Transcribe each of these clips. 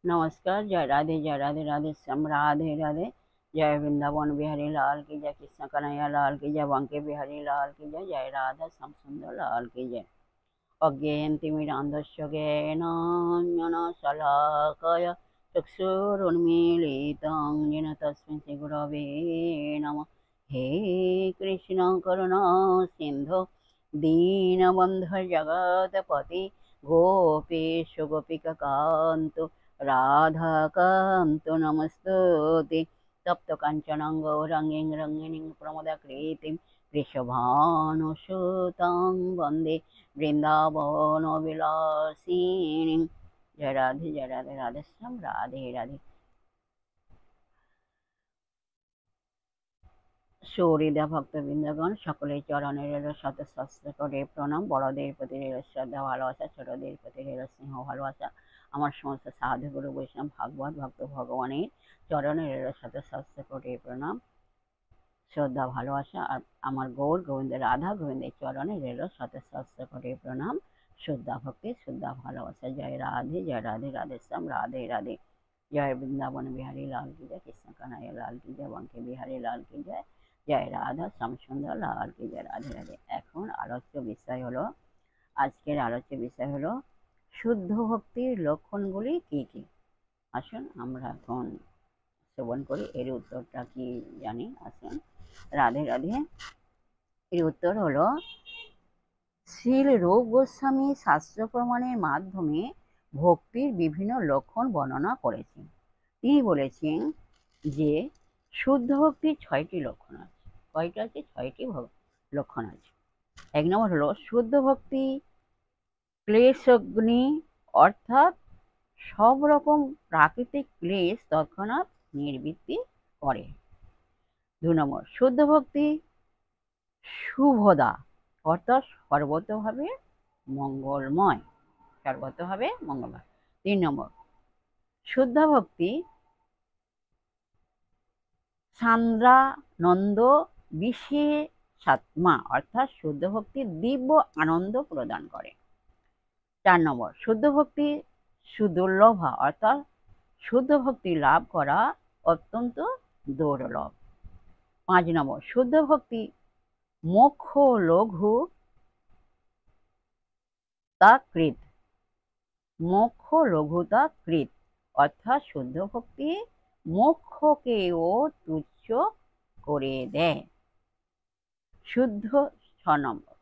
नमस्कार। जय राधे जय राधे राधे श्याम राधे राधे। जय वृंदावन बिहारी लाल की जय, कृष्ण कन्हैया लाल की जय, बंके बिहारी लाल की जय, जय राधा श्याम सुंदर लाल की जय। अज्ञेयन्तिमिरान्धस्य ज्ञानाञ्जनशलाकया चक्षुरुन्मीलितं येन तस्मै श्रीगुरवे नमः। हे कृष्ण करुणा सिन्धो दीनबन्धु जगत्पति गोपेश गोपिकान्त राधाकान्त नमस्तुते। तप्त काञ्चनं गौराङ्गीं रङ्गिणीं प्रमदाकृतिं वृषभानुसुतां वन्दे वृंदावन विलासिनी। जय राधे राधे श्याम राधे राधे। সৌহৃদা ভক্তবৃন্দগণ, সকলের চরণে রইল শত সহস্র কোটি প্রণাম। বড়দের প্রতি রইল শ্রদ্ধা ভালোবাসা, ছোটদের প্রতি রইল স্নেহ ভালোবাসা। আমার সমস্ত সাধু গুরু বৈষ্ণব ভাগবত ভক্ত ভগবানের চরণে রইল শত সহস্র কোটি প্রণাম, শ্রদ্ধা ভালোবাসা। আর আমার গৌর গোবিন্দ রাধা গোবিন্দের চরণে রইল শত সহস্র কোটি প্রণাম, শ্রদ্ধা ভক্তি শ্রদ্ধা ভালোবাসা। জয় রাধে রাধে শ্যাম রাধে রাধে। জয় বৃন্দাবন বিহারী লাল কি জয়, কৃষ্ণ কানাইয়া লাল কি জয়, বঙ্কে বিহারী লাল কি জয়, জয় রাধা শ্যামসুন্দর লাল কি জয়। রাধে রাধে। এখন আজকের আলোচ্য বিষয় হলো শুদ্ধ ভক্তির লক্ষণগুলি কি কি। আসুন আমরা এখন শ্রবণ করি এর উত্তরটা কি জানি। আসুন। রাধে রাধে। এর উত্তর হলো, শ্রীল রূপ গোস্বামী শাস্ত্র প্রমাণের মাধ্যমে ভক্তির বিভিন্ন লক্ষণ বর্ণনা করেছেন। তিনি বলেছেন যে শুদ্ধ ভক্তির 6টি লক্ষণ আছে। কয়টা আছে? 6টি লক্ষণ আছে। 1 নম্বর হলো শুদ্ধ ভক্তি ক্লেশগ্নি, অর্থাৎ সব রকম প্রাকৃতিক ক্লেশ তৎক্ষণাৎ নিবৃত্তি করে। 2 নম্বর শুদ্ধ ভক্তি শুভদা, অর্থাৎ সর্বতভাবে মঙ্গলময়, সর্বতভাবে মঙ্গলময়। 3 নম্বর শুদ্ধ ভক্তি সান্দ্রানন্দ বিশেষাত্মা, অর্থাৎ শুদ্ধ ভক্তি দিব্য আনন্দ প্রদান করে। 4 নম্বর শুদ্ধ ভক্তি সুদুর্লভা, অর্থাৎ শুদ্ধ ভক্তি লাভ করা অত্যন্ত দুর্লভ। 5 নম্বর শুদ্ধ ভক্তি মোক্ষ লঘু তাকৃত, মোক্ষ লঘুতা কৃত, অর্থাৎ শুদ্ধ ভক্তি মোক্ষকেও তুচ্ছ করে দেয়। 6 নম্বর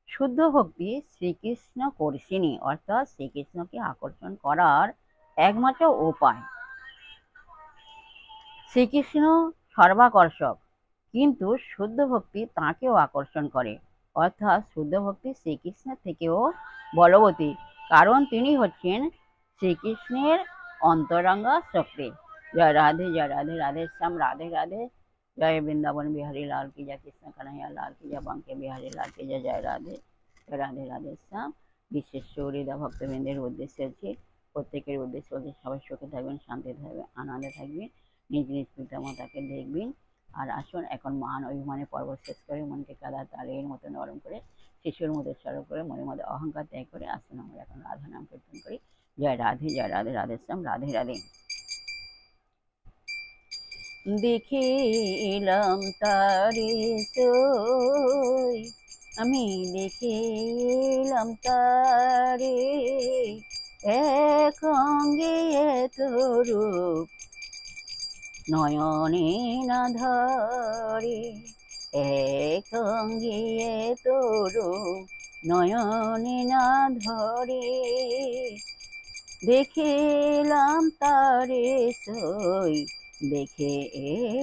শুদ্ধ ভক্তি শ্রীকৃষ্ণ কর্ষিণী, অর্থাৎ শ্রীকৃষ্ণকে আকর্ষণ করার একমাত্র উপায়। শ্রীকৃষ্ণ সর্বাকর্ষক, কিন্তু শুদ্ধ ভক্তি তাঁকেও আকর্ষণ করে, অর্থাৎ শুদ্ধ ভক্তি শ্রীকৃষ্ণের থেকেও বলবতী, কারণ তিনি হচ্ছেন শ্রীকৃষ্ণের অন্তরঙ্গা শক্তি। জয় রাধে রাধে শ্যাম রাধে রাধে। জয় বৃন্দাবন বিহারী লাল কি জয়, কৃষ্ণ কানাইয়া লাল কি জয়, বঙ্কে বিহারী লাল কি জয়, জয় রাধে শ্যাম। বিশেষ সৌহৃদা ভক্তবৃন্দের উদ্দেশ্যে হচ্ছে, প্রত্যেকের উদ্দেশ্য হচ্ছে সবাই সুখে থাকবেন, শান্তি থাকবেন, আনন্দে থাকবেন, নিজ নিজ পিতামাতাকে দেখবেন। আর আসুন এখন মান অভিমানে পর্ব শেষ করে মনকে কাদা তালের মতো নরম করে, শিশুর মতো সরল করে, মনের মধ্যে অহংকার ত্যাগ করে আসুন আমরা এখন রাধা নাম কীর্তন করি। জয় রাধে রাধে শ্যাম রাধে রাধে। দেখে এলাম তারে সই, আমি দেখে এলাম তারে, এক অঙ্গে এত রূপ নয়নে না ধরে, এক অঙ্গে এত রূপ নয়নে না ধরে, দেখে এলাম তারে সই, দেখে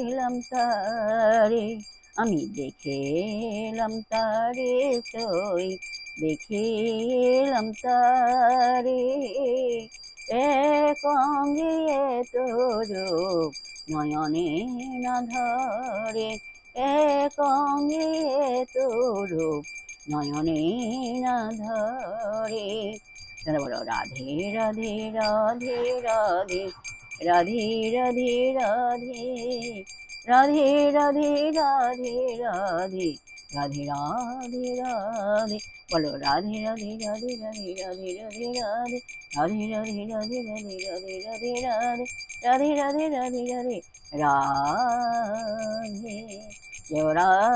এলাম তারে, আমি দেখে এলাম তারে সই, দেখে এলাম তারে, এক অঙ্গে এত রূপ নয়নে না ধরে, এক অঙ্গে এত রূপ নয়নে না ধরে। বলো রাধে রাধে রাধে রাধে রাধে রাধে রাধে রাধে রাধে রাধে রাধে রাধে রাধে রাধে, বলো রাধে রাধে রাধে রাধে রাধে রাধে রাধে, রাধে রাধে রাধে রাধে রাধে রাধে রাধে, রাধে রাধে রাধে রাধে রাধে, জয় রাধে।